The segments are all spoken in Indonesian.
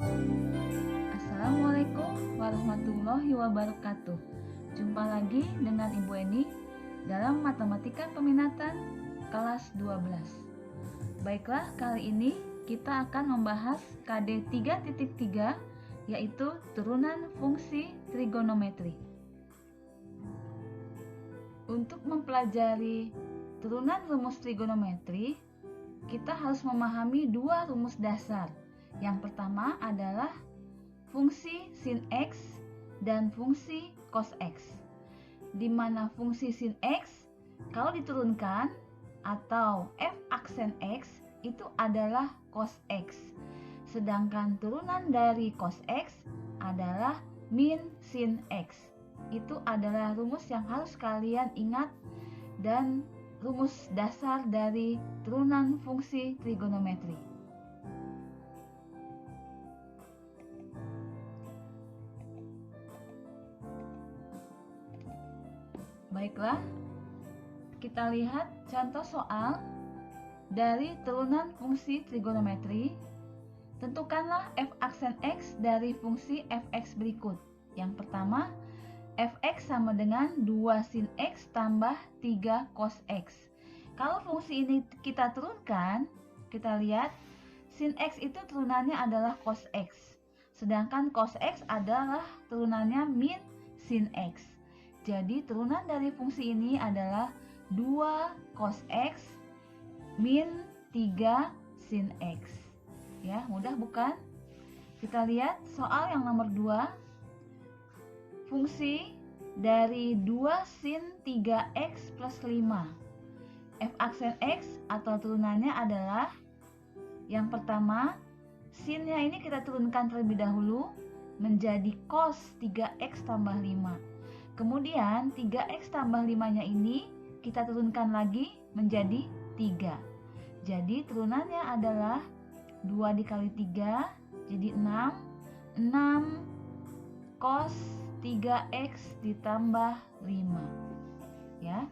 Assalamualaikum warahmatullahi wabarakatuh. Jumpa lagi dengan Ibu Eni dalam Matematika Peminatan kelas 12. Baiklah, kali ini kita akan membahas KD 3.3, yaitu turunan fungsi trigonometri. Untuk mempelajari turunan rumus trigonometri, kita harus memahami dua rumus dasar. Yang pertama adalah fungsi sin X dan fungsi cos X, di mana fungsi sin X kalau diturunkan atau f aksen X itu adalah cos X, sedangkan turunan dari cos X adalah min sin X. Itu adalah rumus yang harus kalian ingat dan rumus dasar dari turunan fungsi trigonometri. Baiklah, kita lihat contoh soal dari turunan fungsi trigonometri. Tentukanlah f aksen X dari fungsi fx berikut. Yang pertama, fx sama dengan 2 sin X tambah 3 cos X. Kalau fungsi ini kita turunkan, kita lihat sin X itu turunannya adalah cos X, sedangkan cos X adalah turunannya min sin X. Jadi turunan dari fungsi ini adalah 2 cos X min 3 sin X. Ya, mudah bukan? Kita lihat soal yang nomor 2. Fungsi dari 2 sin 3X plus 5. F aksen X atau turunannya adalah yang pertama, sinnya ini kita turunkan terlebih dahulu menjadi cos 3X tambah 5. Kemudian 3X tambah 5-nya ini kita turunkan lagi menjadi 3. Jadi turunannya adalah 2 dikali 3 jadi 6. 6 cos 3X ditambah 5. Ya,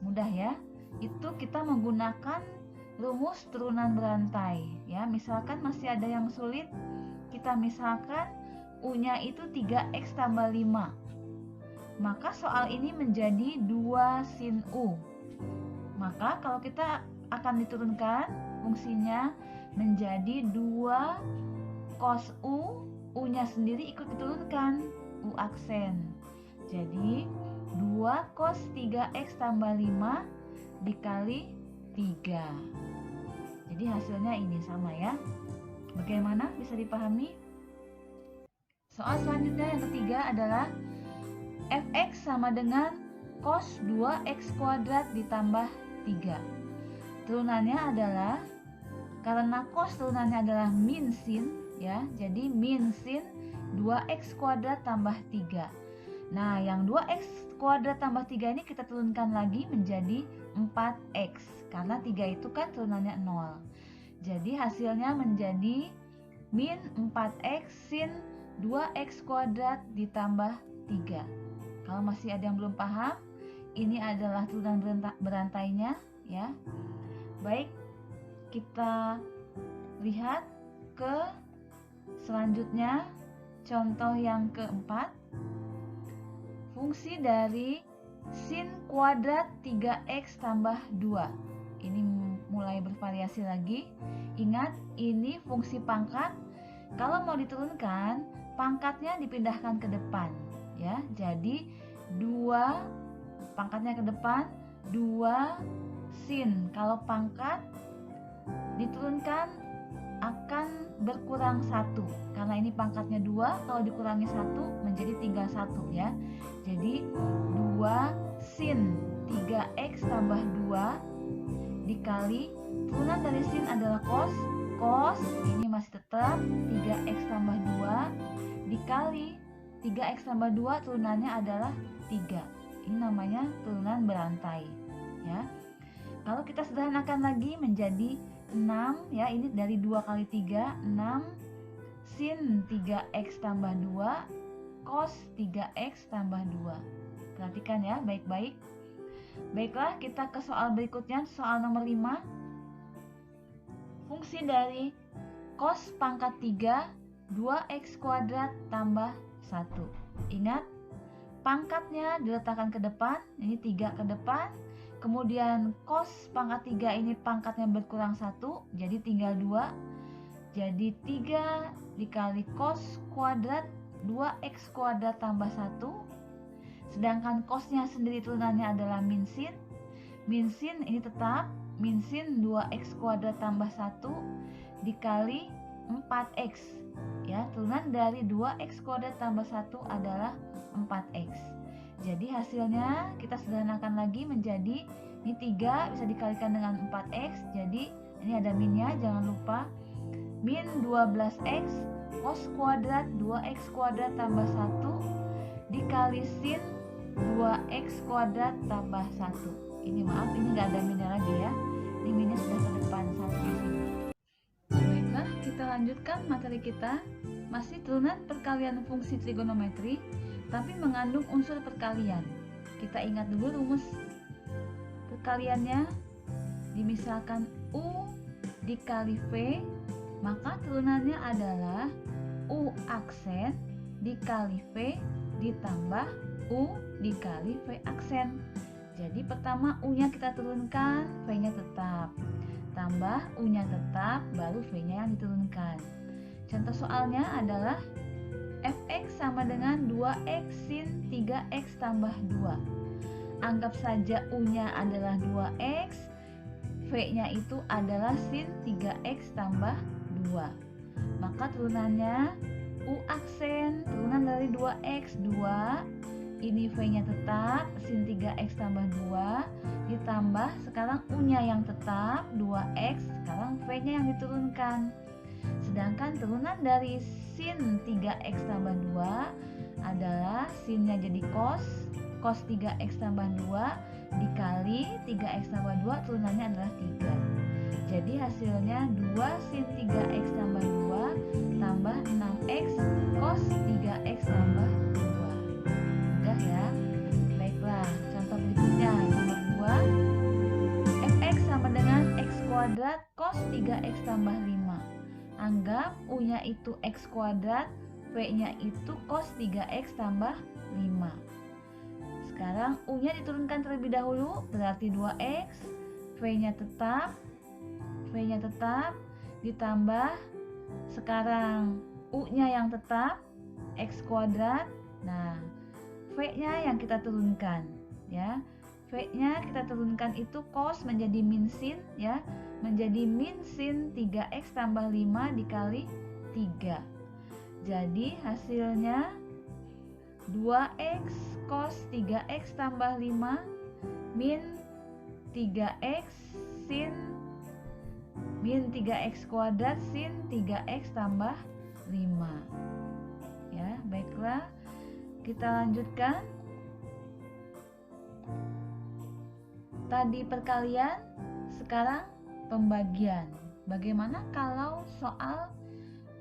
mudah ya. Itu kita menggunakan rumus turunan berantai. Ya, misalkan masih ada yang sulit, kita misalkan U-nya itu 3X tambah 5. Maka soal ini menjadi 2 sin U. Maka kalau kita akan diturunkan fungsinya menjadi 2 cos U, U-nya sendiri ikut diturunkan, U aksen. Jadi 2 cos 3X tambah 5 dikali 3. Jadi hasilnya ini sama ya. Bagaimana, bisa dipahami? Soal selanjutnya yang ketiga adalah fx sama dengan cos 2x kuadrat ditambah 3. Turunannya adalah, karena cos turunannya adalah min sin ya, jadi min sin 2x kuadrat tambah 3. Nah, yang 2x kuadrat tambah 3 ini kita turunkan lagi menjadi 4x, karena 3 itu kan turunannya 0. Jadi hasilnya menjadi min 4x sin 2x kuadrat ditambah 3. Kalau masih ada yang belum paham, ini adalah turunan berantainya ya. Baik, kita lihat ke selanjutnya, contoh yang keempat. Fungsi dari sin kuadrat 3x tambah 2. Ini mulai bervariasi lagi. Ingat, ini fungsi pangkat. Kalau mau diturunkan, pangkatnya dipindahkan ke depan ya. Jadi 2 pangkatnya ke depan, 2 sin. Kalau pangkat diturunkan akan berkurang 1, karena ini pangkatnya 2, kalau dikurangi 1 menjadi tinggal 1 ya. Jadi 2 sin 3x tambah 2 dikali turunan dari sin adalah cos. Cos ini masih tetap 3x tambah 2 dikali 3x tambah 2 turunannya adalah 3. Ini namanya turunan berantai ya. Kalau kita sederhanakan lagi menjadi 6 ya, ini dari 2 kali 3, 6 sin 3x tambah 2 cos 3x tambah 2. Perhatikan ya baik-baik. Baiklah, kita ke soal berikutnya, soal nomor 5. Fungsi dari cos pangkat 3 2x kuadrat tambah 1. Ingat, pangkatnya diletakkan ke depan, ini 3 ke depan. Kemudian cos pangkat 3 ini pangkatnya berkurang 1, jadi tinggal 2. Jadi 3 dikali cos kuadrat 2x kuadrat tambah 1. Sedangkan cosnya sendiri turunannya adalah min sin. Min sin ini tetap, min sin 2x kuadrat tambah 1 dikali 4x. Ya, turunan dari 2x kuadrat tambah 1 adalah 4x. Jadi hasilnya kita sederhanakan lagi menjadi ini 3 bisa dikalikan dengan 4x. Jadi ini ada minnya, jangan lupa. Min 12x cos kuadrat 2x kuadrat tambah 1 dikali sin 2x kuadrat tambah 1. Ini maaf, ini nggak ada minnya lagi ya. Ini minnya sudah ke depan 1 di sini. Baiklah, kita lanjutkan materi kita. Masih turunan perkalian fungsi trigonometri, tapi mengandung unsur perkalian. Kita ingat dulu rumus perkaliannya. Dimisalkan U dikali V, maka turunannya adalah U aksen dikali V ditambah U dikali V aksen. Jadi pertama U-nya kita turunkan, V-nya tetap. Tambah U-nya tetap, baru V-nya yang diturunkan. Contoh soalnya adalah fx sama dengan 2x sin 3x tambah 2. Anggap saja U-nya adalah 2x, V-nya itu adalah sin 3x tambah 2. Maka turunannya U aksen, turunan dari 2x 2. Ini V-nya tetap, sin 3x tambah 2. Ditambah, sekarang U-nya yang tetap, 2x. Sekarang V-nya yang diturunkan. Sedangkan turunan dari sin 3x tambah 2 adalah sinnya jadi cos 3x tambah 2 dikali 3x tambah 2, turunannya adalah 3. Jadi hasilnya 2 sin 3x tambah 2 tambah 6x cos 3x tambah 2. Mudah ya. Baiklah, contoh berikutnya nomor 2. Fx sama dengan x kuadrat cos 3x tambah 5. Anggap U-nya itu x kuadrat, V-nya itu cos 3x tambah 5. Sekarang U-nya diturunkan terlebih dahulu, berarti 2x, V-nya tetap, ditambah sekarang U-nya yang tetap, x kuadrat. Nah, V-nya yang kita turunkan ya. V-nya kita turunkan itu cos menjadi min sin ya, menjadi min sin 3x tambah 5 dikali 3. Jadi hasilnya 2x cos 3x tambah 5 min 3x sin min 3x kuadrat sin 3x tambah 5. Ya, baiklah. Kita lanjutkan. Tadi perkalian, sekarang pembagian. Bagaimana kalau soal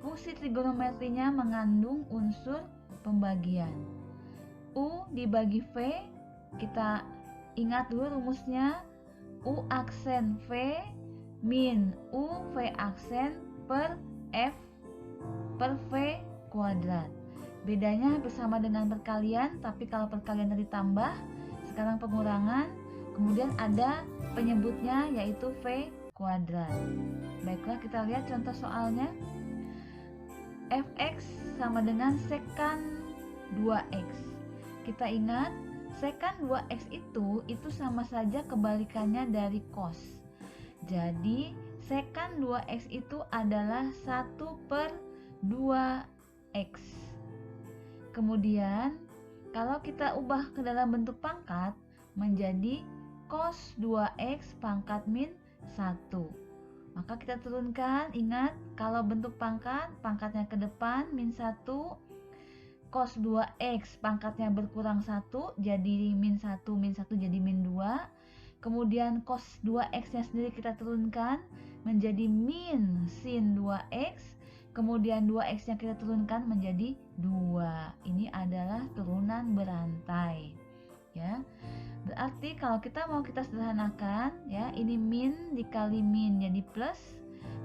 fungsi trigonometrinya mengandung unsur pembagian? U dibagi V, kita ingat dulu rumusnya. U aksen V min U V aksen per F per V kuadrat. Bedanya hampir sama dengan perkalian, tapi kalau perkalian tadi tambah, sekarang pengurangan. Kemudian ada penyebutnya yaitu V kuadrat. Baiklah, kita lihat contoh soalnya. Fx sama dengan sekan 2x. Kita ingat sekan 2x itu sama saja kebalikannya dari cos. Jadi sekan 2x itu adalah 1/2x. Kemudian kalau kita ubah ke dalam bentuk pangkat menjadi cos 2x pangkat min 1. Maka kita turunkan, ingat kalau bentuk pangkat, pangkatnya ke depan min 1, cos 2x pangkatnya berkurang 1 jadi min 1 jadi min 2. Kemudian cos 2x nya sendiri kita turunkan menjadi min sin 2x. Kemudian 2x nya kita turunkan menjadi 2. Ini adalah turunan berantai ya. Berarti kalau kita mau kita sederhanakan ya, ini min dikali min jadi plus,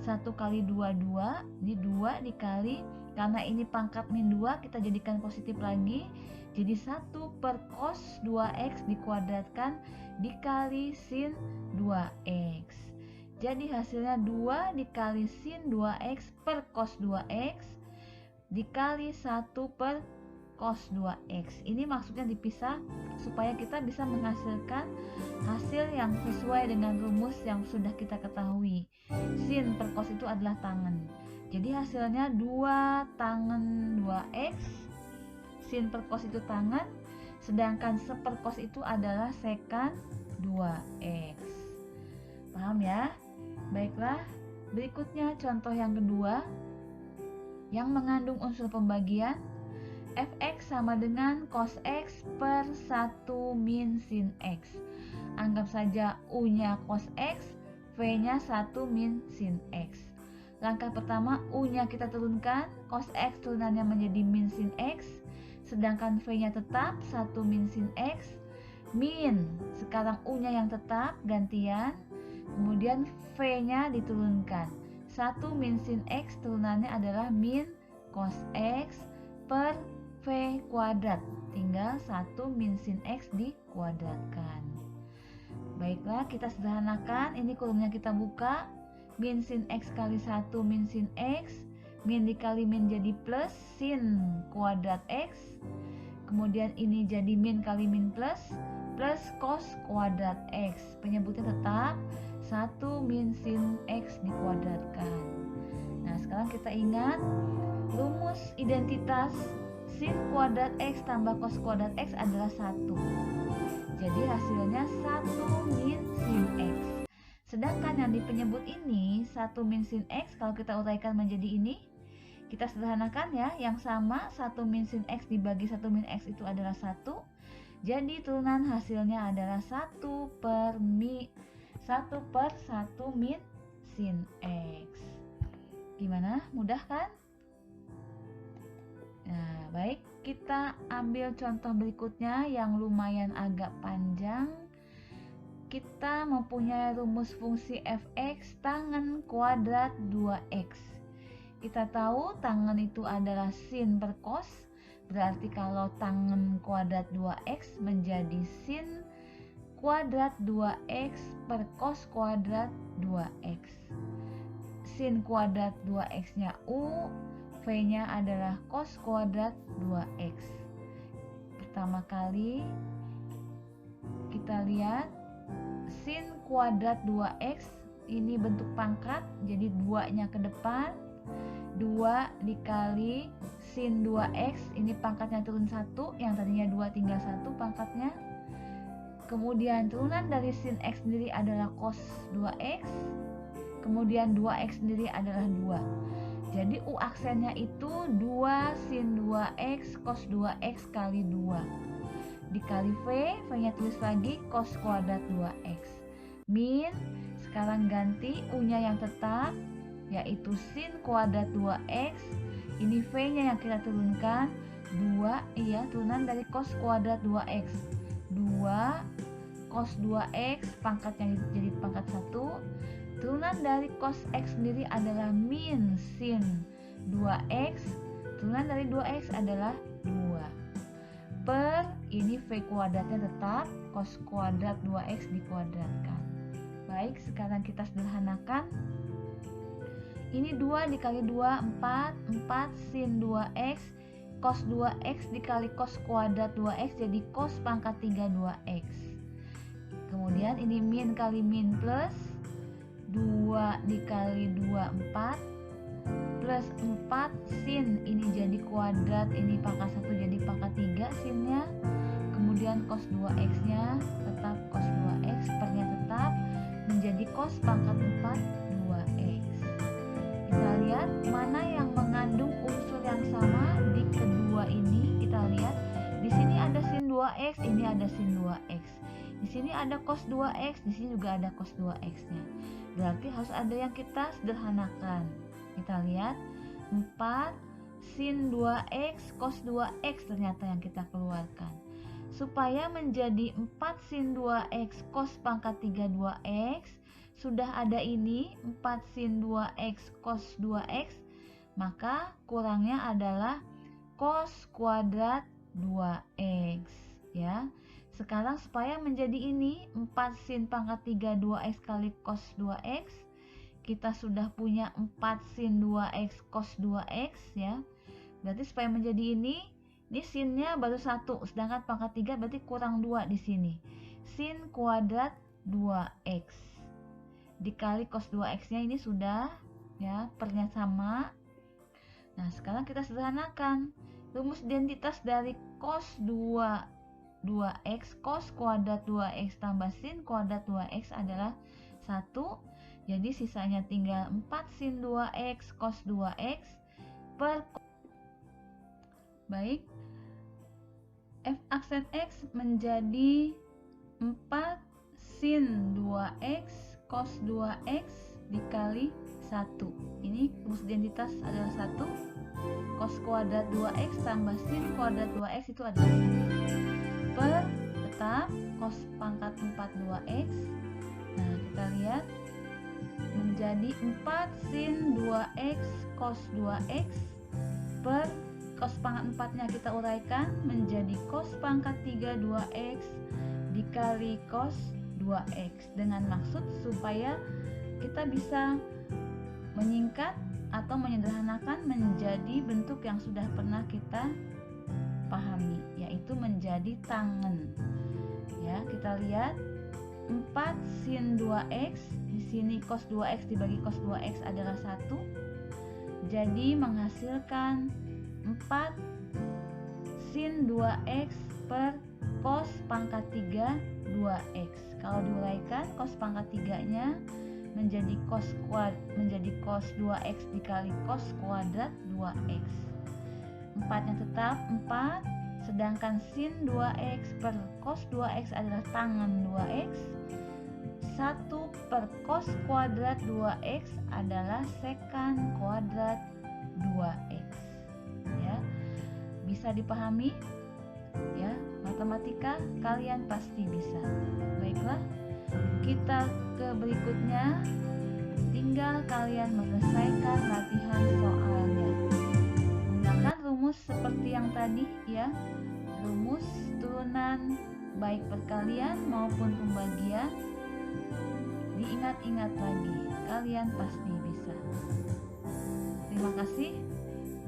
1 kali 2, 2. Ini 2 dikali, karena ini pangkat min 2, kita jadikan positif lagi. Jadi 1 per cos 2x dikuadratkan dikali sin 2x. Jadi hasilnya 2 dikali sin 2x per cos 2x dikali 1 per cos 2x. Ini maksudnya dipisah supaya kita bisa menghasilkan hasil yang sesuai dengan rumus yang sudah kita ketahui. Sin per cos itu adalah tangen. Jadi hasilnya 2 tangen 2x. Sin per cos itu tangen, sedangkan seper cos itu adalah sekan 2x. Paham ya? Baiklah, berikutnya contoh yang kedua yang mengandung unsur pembagian. Fx sama dengan cos x per 1 min sin x. Anggap saja U-nya cos x, V-nya 1 min sin x. Langkah pertama, U-nya kita turunkan, cos x turunannya menjadi min sin x, sedangkan V-nya tetap 1 min sin x. Min, sekarang U-nya yang tetap gantian, kemudian V-nya diturunkan. 1 min sin x turunannya adalah min cos x per V kuadrat, tinggal 1 min sin x dikuadratkan. Baiklah, kita sederhanakan, ini kolomnya kita buka, min sin x kali 1 min sin x, min dikali min jadi plus sin kuadrat x, kemudian ini jadi min kali min plus cos kuadrat x, penyebutnya tetap 1 min sin x dikuadratkan. Nah, sekarang kita ingat rumus identitas sin kuadrat x tambah cos kuadrat x adalah 1. Jadi hasilnya 1 min sin x. Sedangkan yang di penyebut ini 1 min sin x, kalau kita uraikan menjadi ini, kita sederhanakan ya, yang sama 1 min sin x dibagi 1 min x itu adalah 1. Jadi turunan hasilnya adalah 1 per 1 min sin x. Gimana? Mudah kan? Nah, baik, kita ambil contoh berikutnya yang lumayan agak panjang. Kita mempunyai rumus fungsi fx tangen kuadrat 2x. Kita tahu tangen itu adalah sin per cos, berarti kalau tangen kuadrat 2x menjadi sin kuadrat 2x per cos kuadrat 2x. Sin kuadrat 2x nya U, V-nya adalah cos kuadrat 2x. Pertama kali kita lihat sin kuadrat 2x, ini bentuk pangkat, jadi 2-nya ke depan, 2 dikali sin 2x, ini pangkatnya turun 1, yang tadinya 2 tinggal 1 pangkatnya. Kemudian turunan dari sin x sendiri adalah cos 2x, kemudian 2x sendiri adalah 2. Jadi U aksennya itu 2 sin 2x cos 2x kali 2 dikali V, V-nya tulis lagi cos kuadrat 2x. Min, sekarang ganti U-nya yang tetap, yaitu sin kuadrat 2x. Ini V-nya yang kita turunkan, 2, iya, turunan dari cos kuadrat 2x. 2 cos 2x, pangkatnya jadi pangkat 1. Turunan dari cos x sendiri adalah min sin 2x. Turunan dari 2x adalah 2. Per, ini V kuadratnya tetap, cos kuadrat 2x dikuadratkan. Baik, sekarang kita sederhanakan. Ini 2 dikali 2, 4. 4 sin 2x, cos 2x dikali cos kuadrat 2x jadi cos pangkat 3 2x. Kemudian ini min kali min plus 2 dikali 2, 4 plus 4 sin, ini jadi kuadrat, ini pangkat 1 jadi pangkat 3 sinnya. Kemudian cos 2x nya tetap cos 2x, pernya tetap menjadi cos pangkat 4 2x. Kita lihat mana yang mengandung unsur yang sama di kedua ini. Kita lihat di sini ada sin 2x, ini ada sin 2x. Di sini ada cos 2x, di sini juga ada cos 2x nya. Berarti harus ada yang kita sederhanakan. Kita lihat 4 sin 2x cos 2x ternyata yang kita keluarkan. Supaya menjadi 4 sin 2x cos pangkat 3 2x, sudah ada ini 4 sin 2x cos 2x, maka kurangnya adalah cos kuadrat 2x ya. Sekarang supaya menjadi ini 4 sin pangkat 3 2x kali cos 2x, kita sudah punya 4 sin 2x cos 2x ya. Berarti supaya menjadi ini sinnya baru 1, sedangkan pangkat 3 berarti kurang 2 di sini. Sin kuadrat 2x dikali cos 2x-nya ini sudah ya, pernya sama. Nah, sekarang kita sederhanakan. Rumus identitas dari cos 2x cos kuadrat 2x tambah sin kuadrat 2x adalah 1. Jadi sisanya tinggal 4 sin 2x cos 2x per. Baik, f aksen x menjadi 4 sin 2x cos 2x dikali 1. Ini rumus identitas adalah 1. Cos kuadrat 2x tambah sin kuadrat 2x itu adalah 1. Per tetap cos pangkat 4 2x. Nah, kita lihat menjadi 4 sin 2x cos 2x per cos pangkat 4-nya kita uraikan menjadi cos pangkat 3 2x dikali cos 2x, dengan maksud supaya kita bisa menyingkat atau menyederhanakan menjadi bentuk yang sudah pernah kita pahami, yaitu menjadi tangen. Ya, kita lihat 4 sin 2x, di sini cos 2x dibagi cos 2x adalah 1. Jadi menghasilkan 4 sin 2x per cos pangkat 3 2x. Kalau diuraikan cos pangkat 3-nya menjadi cos 2x dikali cos kuadrat 2x. 4-nya tetap 4, sedangkan sin 2x per cos 2x adalah tangen 2x. 1 per cos kuadrat 2x adalah sekan kuadrat 2x. Ya, bisa dipahami? Ya, matematika kalian pasti bisa. Baiklah, kita ke berikutnya. Tinggal kalian menyelesaikan latihan soalnya. Gunakan rumus seperti yang tadi ya. Rumus turunan baik perkalian maupun pembagian. Diingat-ingat lagi, kalian pasti bisa. Terima kasih.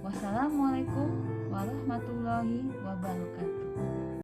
Wassalamualaikum warahmatullahi wabarakatuh.